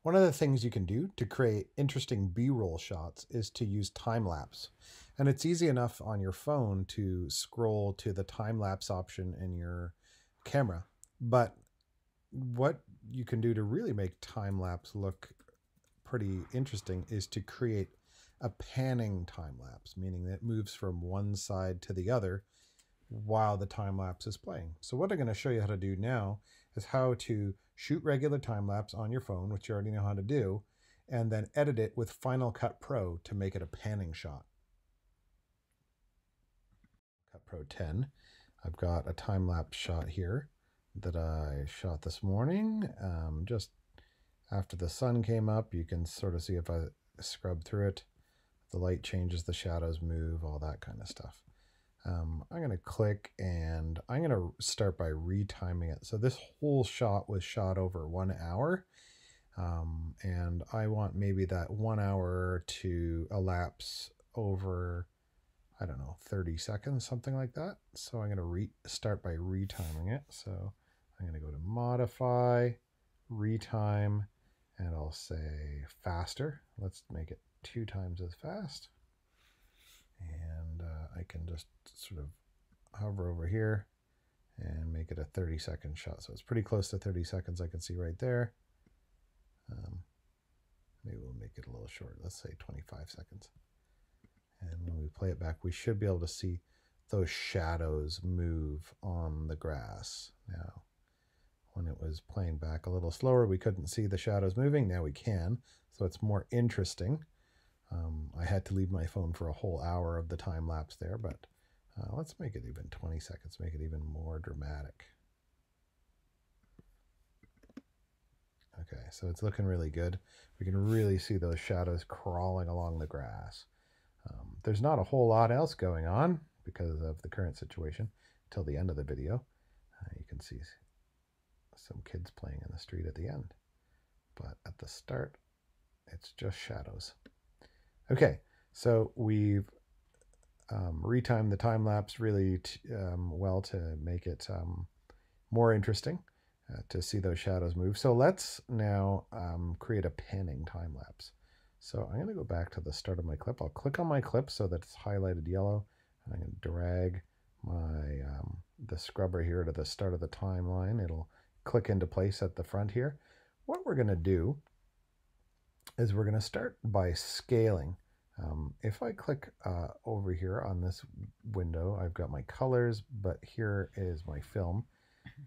One of the things you can do to create interesting B-roll shots is to use time-lapse. And it's easy enough on your phone to scroll to the time-lapse option in your camera. But what you can do to really make time-lapse look pretty interesting is to create a panning time-lapse, meaning that it moves from one side to the other while the time lapse is playing. So what I'm going to show you how to do now is how to shoot regular time lapse on your phone, which you already know how to do, and then edit it with Final Cut Pro to make it a panning shot. Cut Pro 10. I've got a time lapse shot here that I shot this morning. Just after the sun came up, you can sort of see if I scrub through it. The light changes, the shadows move, all that kind of stuff. I'm going to click and I'm going to start by retiming it. So this whole shot was shot over 1 hour. And I want maybe that 1 hour to elapse over, I don't know, 30 seconds, something like that. So I'm going to start by retiming it. So I'm going to go to modify, retime, and I'll say faster. Let's make it 2 times as fast. And I can just sort of hover over here and make it a 30-second shot. So it's pretty close to 30 seconds. I can see right there. Maybe we'll make it a little short. Let's say 25 seconds. And when we play it back, we should be able to see those shadows move on the grass. Now, when it was playing back a little slower, we couldn't see the shadows moving. Now we can. So it's more interesting. I had to leave my phone for a whole hour of the time lapse there, but let's make it even 20 seconds, make it even more dramatic. Okay, so it's looking really good. We can really see those shadows crawling along the grass. There's not a whole lot else going on because of the current situation until the end of the video. You can see some kids playing in the street at the end, but at the start, it's just shadows. Okay, so we've retimed the time lapse really well to make it more interesting to see those shadows move. So let's now create a panning time lapse. So I'm going to go back to the start of my clip. I'll click on my clip so that it's highlighted yellow. And I'm going to drag my the scrubber here to the start of the timeline. It'll click into place at the front here. What we're going to do is we're going to start by scaling. If I click over here on this window, I've got my colors, but here is my film.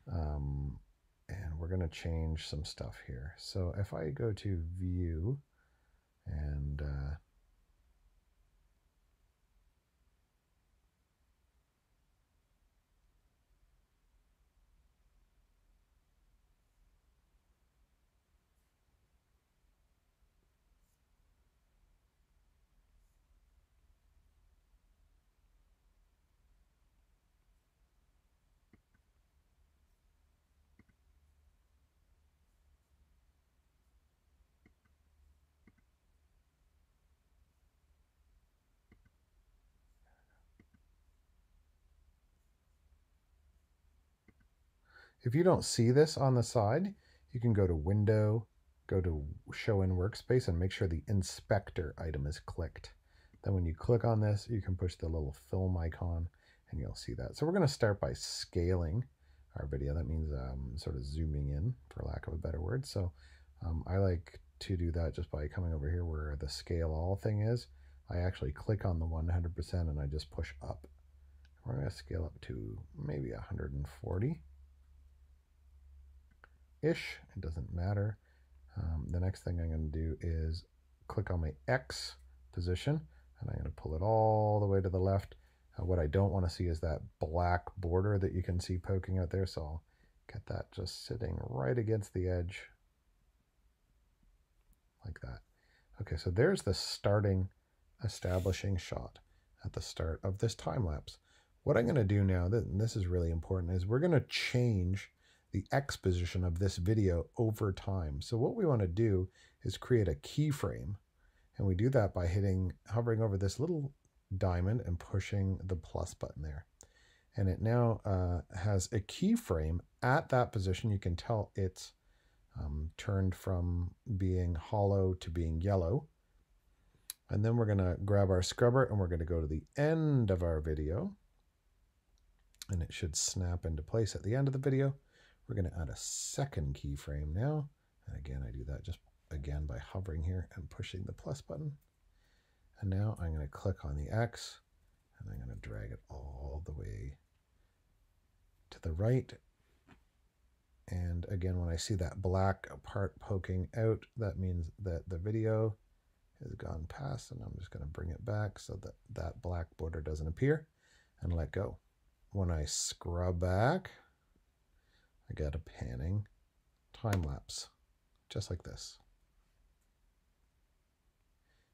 And we're going to change some stuff here. So if I go to view and if you don't see this on the side, you can go to Window, go to Show in Workspace, and make sure the Inspector item is clicked. Then when you click on this, you can push the little film icon, and you'll see that. So we're going to start by scaling our video. That means sort of zooming in, for lack of a better word. So I like to do that just by coming over here where the Scale All thing is. I actually click on the 100% and I just push up. We're going to scale up to maybe 140. Ish, it doesn't matter. The next thing I'm going to do is click on my X position and I'm going to pull it all the way to the left. What I don't want to see is that black border that you can see poking out there, so I'll get that just sitting right against the edge like that. Okay, so there's the establishing shot at the start of this time lapse. What I'm going to do now, and this is really important, is we're going to change the exposition of this video over time. So what we want to do is create a keyframe, and we do that by hovering over this little diamond and pushing the plus button there. And it now has a keyframe at that position. You can tell it's turned from being hollow to being yellow. And then we're going to grab our scrubber and we're going to go to the end of our video. And it should snap into place at the end of the video. We're going to add a second keyframe now. And again, I do that just again by hovering here and pushing the plus button. And now I'm going to click on the X and I'm going to drag it all the way to the right. And again, when I see that black part poking out, that means that the video has gone past, and I'm just going to bring it back so that that black border doesn't appear and let go. When I scrub back, I get a panning time lapse, just like this.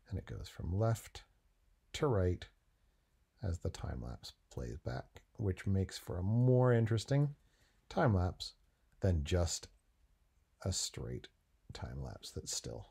And it goes from left to right as the time lapse plays back, which makes for a more interesting time lapse than just a straight time lapse that's still.